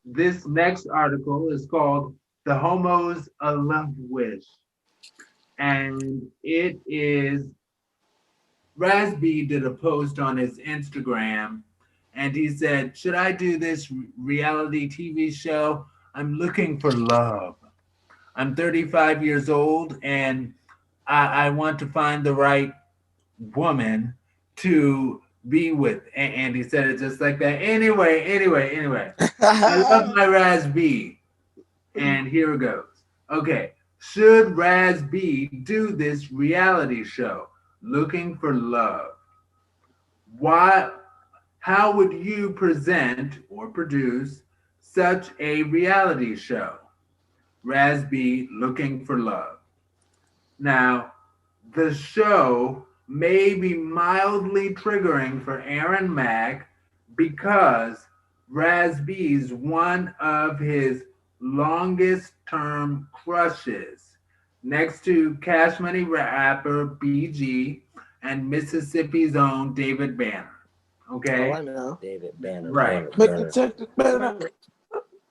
This next article is called "The Homo's a Love Wish," and it is Raz-B did a post on his Instagram, and he said, "Should I do this reality TV show? I'm looking for love. I'm 35 years old, and I want to find the right woman to be with." And he said it just like that. Anyway. I love my Raz-B, and here it goes. Okay, should Raz-B do this reality show, Looking for Love? Why? How would you present or produce such a reality show? Raz-B Looking for Love. Now, the show may be mildly triggering for Aaron Mack because Raz-B's one of his longest term crushes, next to Cash Money rapper BG and Mississippi's own David Banner. Oh, Okay? I know. David Banner. Right.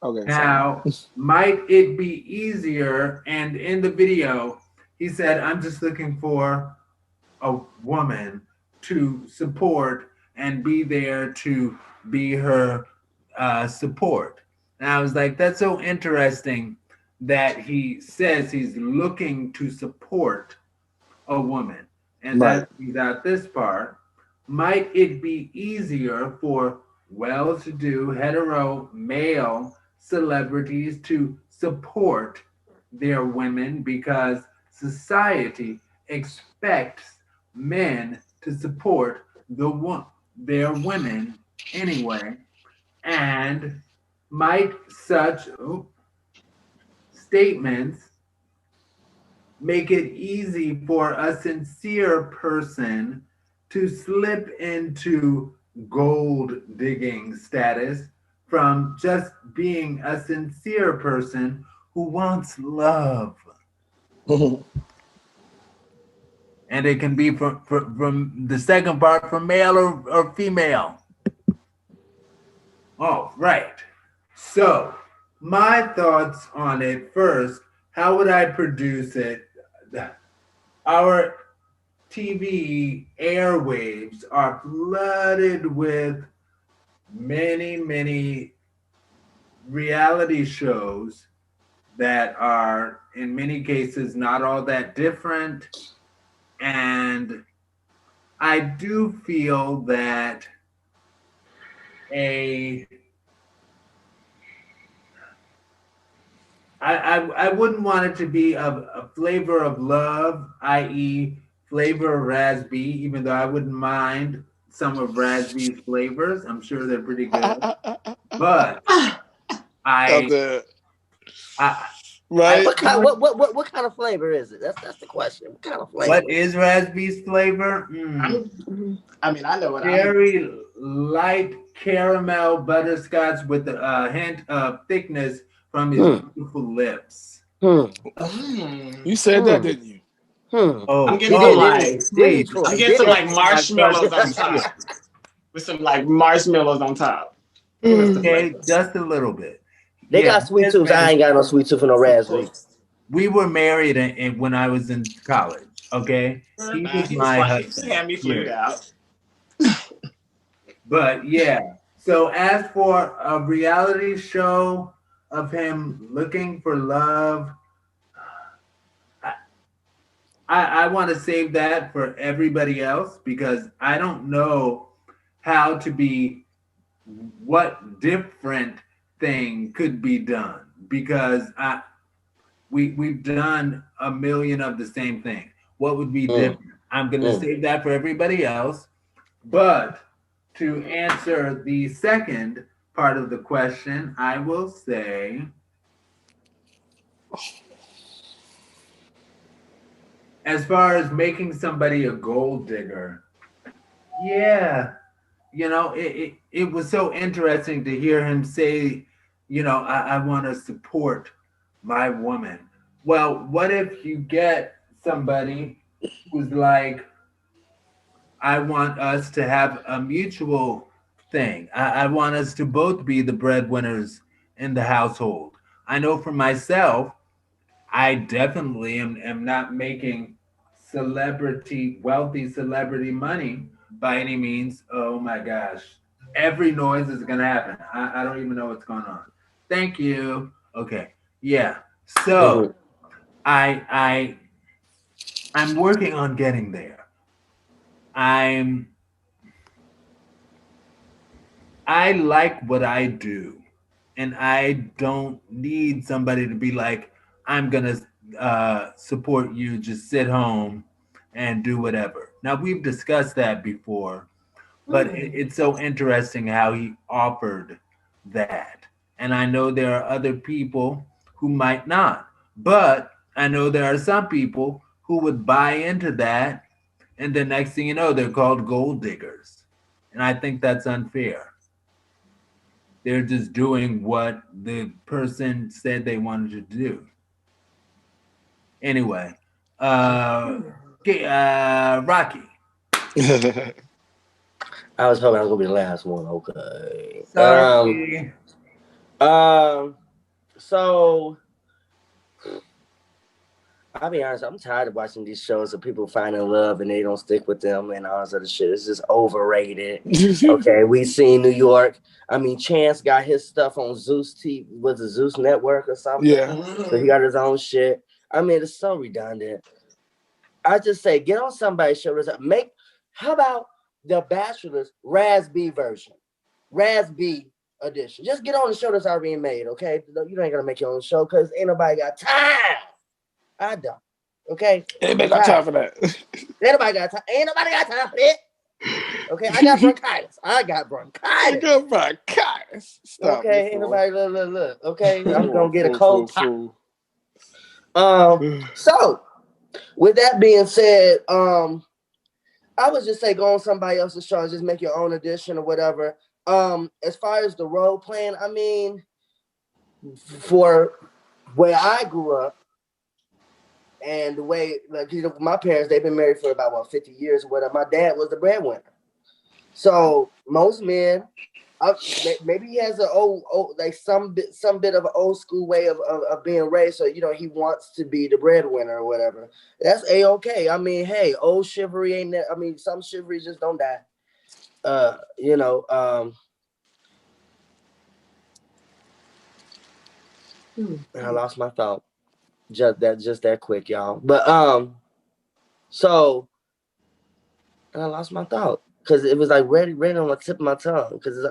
Okay, Now, might it be easier? And in the video, he said, "I'm just looking for a woman to support and be there to be her support." And I was like, that's so interesting that he says he's looking to support a woman. And that leaves out this part. Might it be easier for well to do hetero male celebrities to support their women because society expects men to support their women anyway? And might such statements make it easy for a sincere person to slip into gold digging status from just being a sincere person who wants love? And it can be from the second part, from male or female. Oh, right. So, my thoughts on it first, how would I produce it? Our TV airwaves are flooded with many reality shows that are, in many cases, not all that different. And I do feel that I wouldn't want it to be a flavor of love, i.e., flavor of Raz-B, even though I wouldn't mind some of Raz-B's flavors. I'm sure they're pretty good. But I Right. What kind of flavor is it? That's the question. What kind of flavor? What is Raz-B's flavor? I mean, I know what very light caramel butterscotch with a hint of thickness from his beautiful lips. You said that, didn't you? Oh, I'm getting some like marshmallows on top. With some like marshmallows on top. Okay, just a little bit. They got sweet tooth. I ain't got no sweet tooth for no raspberry. We were married when I was in college. Okay, he was my husband. Hand me flued out. But yeah, so as for a reality show of him looking for love, I want to save that for everybody else because I don't know how to be, what different thing could be done, because we've done a million of the same thing. What would be different? I'm going to save that for everybody else. But to answer the second part of the question, I will say as far as making somebody a gold digger, yeah, you know, it was so interesting to hear him say, you know, I want to support my woman. Well, what if you get somebody who's like, I want us to have a mutual thing. I want us to both be the breadwinners in the household. I know for myself, I definitely am not making wealthy celebrity money by any means. Oh my gosh. Every noise is going to happen. I don't even know what's going on. Thank you. Okay. Yeah. So I I'm working on getting there. I'm I like what I do, and I don't need somebody to be like, I'm gonna support you. Just sit home and do whatever. Now we've discussed that before, but it's so interesting how he offered that, and I know there are other people who might not, but I know there are some people who would buy into that, and the next thing you know, they're called gold diggers, and I think that's unfair. They're just doing what the person said they wanted to do. Anyway, Rocky. I was hoping I was gonna be the last one. Okay. Sorry. So I'll be honest, I'm tired of watching these shows of people finding love and they don't stick with them and all this other shit. It's just overrated. Okay, we seen New York. I mean, Chance got his stuff on Zeus TV, was it Zeus Network or something? Yeah. So he got his own shit. I mean, it's so redundant. I just say, get on somebody's show. How about the Bachelor's Raz-B version? Raz-B edition. Just get on the show that's already made, okay? You ain't gonna make your own show because ain't nobody got time. I don't. Okay? Ain't got time for that. Ain't nobody got time. Ain't nobody got time for it. Okay, I got bronchitis. I got bronchitis. Stop. Okay, ain't nobody look. Okay, I'm gonna get a cold pop. So with that being said, I would just say go on somebody else's show and just make your own edition or whatever. As far as the role playing, I mean, for where I grew up and the way, like, you know, my parents, they've been married for about 50 years or whatever. My dad was the breadwinner. So most men, maybe he has an old like some bit of an old school way of being raised. So, you know, he wants to be the breadwinner or whatever. That's A-okay. I mean, hey, old chivalry ain't that. I mean, some chivalry just don't die. You know, and I lost my thought. Just that quick, y'all. But so, and I lost my thought because it was like ready on the tip of my tongue. Because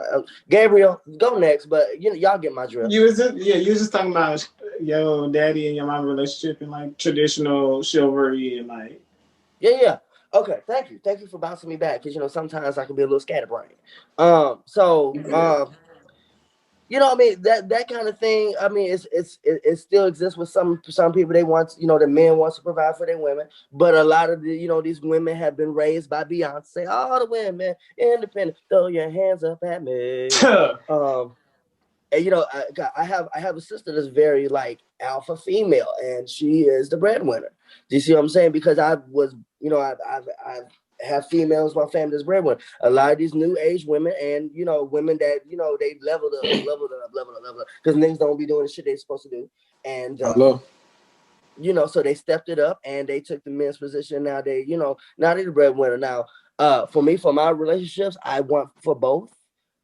Gabriel, go next. But you know, y'all get my drift. You was just talking about your daddy and your mom relationship and like traditional chivalry and like. Yeah. Okay, thank you for bouncing me back because you know sometimes I can be a little scatterbrained. You know, I mean that kind of thing. I mean, it still exists with some people. They want, you know, the men wants to provide for their women, but a lot of the, you know, these women have been raised by Beyonce. All the women independent, throw your hands up at me. And you know, I have a sister that's very like alpha female, and she is the breadwinner. Do you see what I'm saying? Because I was, you know, I've have females in my family that's breadwinner. A lot of these new age women, and you know, women that, you know, they leveled up because niggas don't be doing the shit they supposed to do. And you know, so they stepped it up and they took the men's position. Now they, you know, now they're the breadwinner. Now, for me, for my relationships, I want for both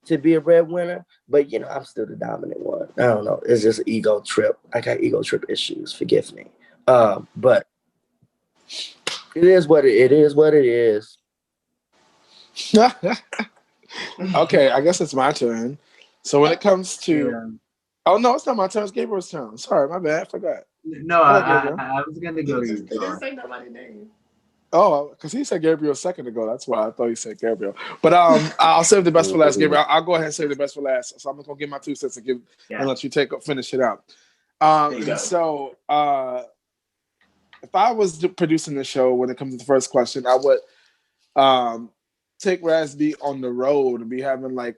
to be a breadwinner, but you know, I'm still the dominant one. I don't know. It's just an ego trip. I got ego trip issues. Forgive me. But it is what it is. Okay, I guess it's my turn. So when it comes to, oh no, it's not my turn. It's Gabriel's turn. Sorry, my bad. I forgot. No, I was gonna go to you. It didn't say nobody's name. Oh, because he said Gabriel a second ago. That's why I thought he said Gabriel. But I'll save the best for last, Gabriel. I'll go ahead and save the best for last. So I'm gonna give my 2 cents and let you finish it out. So if I was producing the show, when it comes to the first question, I would take Raz-B on the road and be having like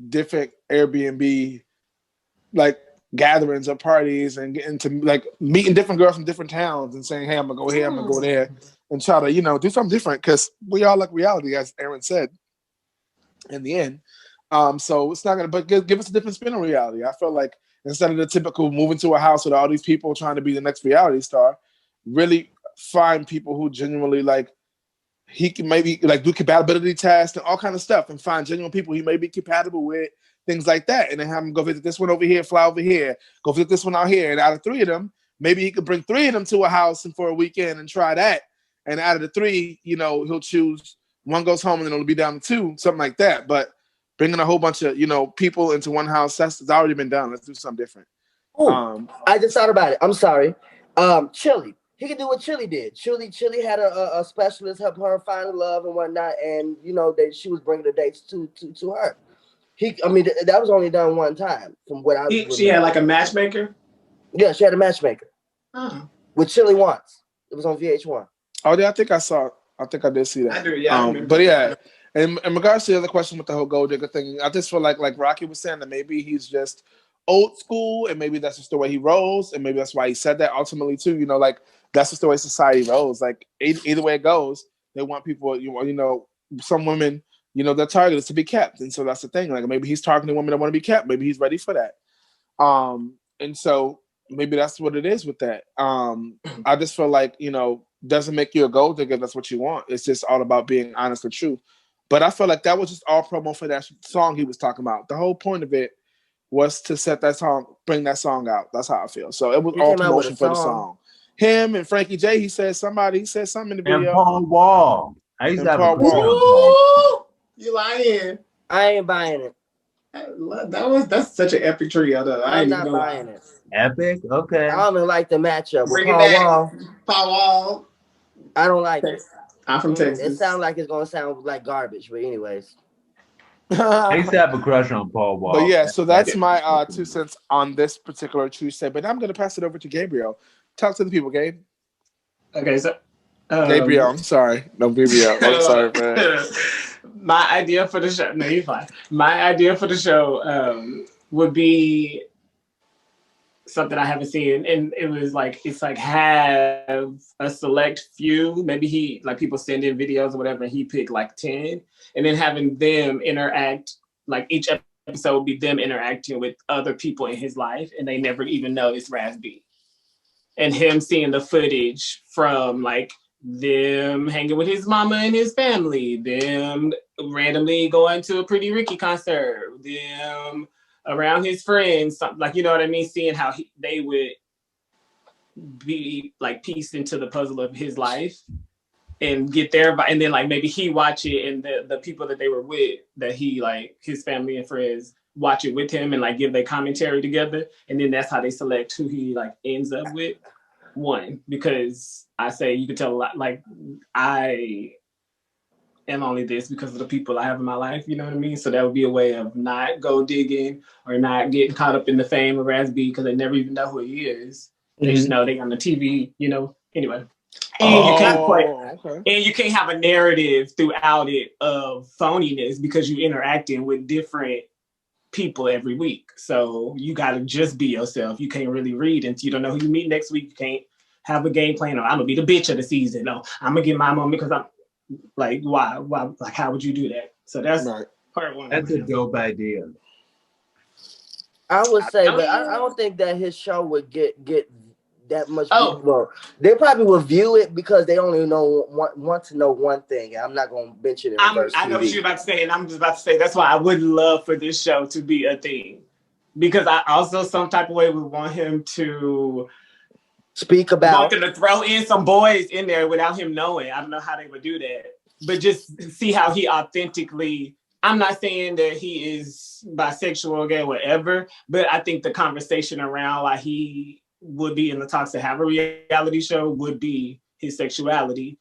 different Airbnb like gatherings or parties and getting to like meeting different girls from different towns and saying, hey, I'm gonna go here, I'm gonna go there, and try to, you know, do something different because we all like reality, as Aaron said in the end. So it's not gonna, but give us a different spin on reality. I feel like instead of the typical moving to a house with all these people trying to be the next reality star, really find people who genuinely like, he can maybe like do compatibility tests and all kind of stuff and find genuine people he may be compatible with, things like that. And then have him go visit this one over here, fly over here, go visit this one out here. And out of 3 of them, maybe he could bring 3 of them to a house and for a weekend and try that. And out of the 3, you know, he'll choose one goes home and then it'll be down to 2, something like that. But bringing a whole bunch of, you know, people into one house, that's already been done. Let's do something different. I just thought about it. I'm sorry. Chili. He could do what Chili did. Chili had a specialist help her find love and whatnot, and you know that she was bringing the dates to her. That was only done one time from what I. She had like a matchmaker. Yeah, she had a matchmaker. Oh. With Chili once. It was on VH1. Oh yeah, I think I saw. I think I did see that. I do. Yeah. But yeah, in regards to the other question with the whole gold digger thing, I just feel like Rocky was saying that maybe he's just old school, and maybe that's just the way he rolls, and maybe that's why he said that ultimately too. You know, like. That's just the way society rolls. Like either way it goes, they want people. You know, some women, you know, their target is to be kept, and so that's the thing. Like maybe he's targeting women that want to be kept. Maybe he's ready for that. And so maybe that's what it is with that. I just feel like, you know, doesn't make you a gold digger. That's what you want. It's just all about being honest and true. But I feel like that was just all promo for that song he was talking about. The whole point of it was to set that song, bring that song out. That's how I feel. So it was all promotion for the song. Him and Frankie J, he said something in the video. And Paul Wall. I used to have Paul Wall. You lying. I ain't buying it. That's such an epic trio though. I'm not buying it. Epic? Okay. I don't even like the matchup with Paul Wall. I don't like it. I'm from Texas. It sounds like it's gonna sound like garbage, but anyways. I used to have a crush on Paul Wall. But yeah, so that's my 2 cents on this particular Tuesday. But now I'm gonna pass it over to Gabriel. Talk to the people, Gabe. Okay, so Gabriel, I'm sorry. No, Gabriel. I'm sorry, man. My idea for the show. No, you're fine. My idea for the show would be something I haven't seen, and it's like have a select few. Maybe people send in videos or whatever, and he picked like 10, and then having them interact. Like each episode would be them interacting with other people in his life, and they never even know it's Raz-B. And him seeing the footage from like them hanging with his mama and his family, them randomly going to a Pretty Ricky concert, them around his friends, like, you know what I mean? Seeing how they would be like pieced into the puzzle of his life and get there. And then like maybe he watch it and the people that they were with, that he like his family and friends watch it with him and like give their commentary together, and then that's how they select who he like ends up with. One, because I say you can tell a lot, like I am only this because of the people I have in my life, you know what I mean? So that would be a way of not go digging or not getting caught up in the fame of Raz-B, because they never even know who he is. They just know they on the TV, you know. Anyway. And you can't have a narrative throughout it of phoniness because you're interacting with different people every week. So you got to just be yourself. You can't really read, and you don't know who you meet next week. You can't have a game plan, or I'm gonna be the bitch of the season. No, I'm gonna get my moment because I'm like, why? Like, how would you do that? So that's part one. That's a dope idea. I would say, but I don't think that his show would get that much. Well, they probably will view it because they only want to know one thing. I'm not going to mention it. I know what you're about to say, and I'm just about to say that's why I would love for this show to be a thing, because I also some type of way would want him to speak about, want them to throw in some boys in there without him knowing. I don't know how they would do that, but just see how he authentically. I'm not saying that he is bisexual, gay, whatever, but I think the conversation around like he would be in the talks to have a reality show would be his sexuality,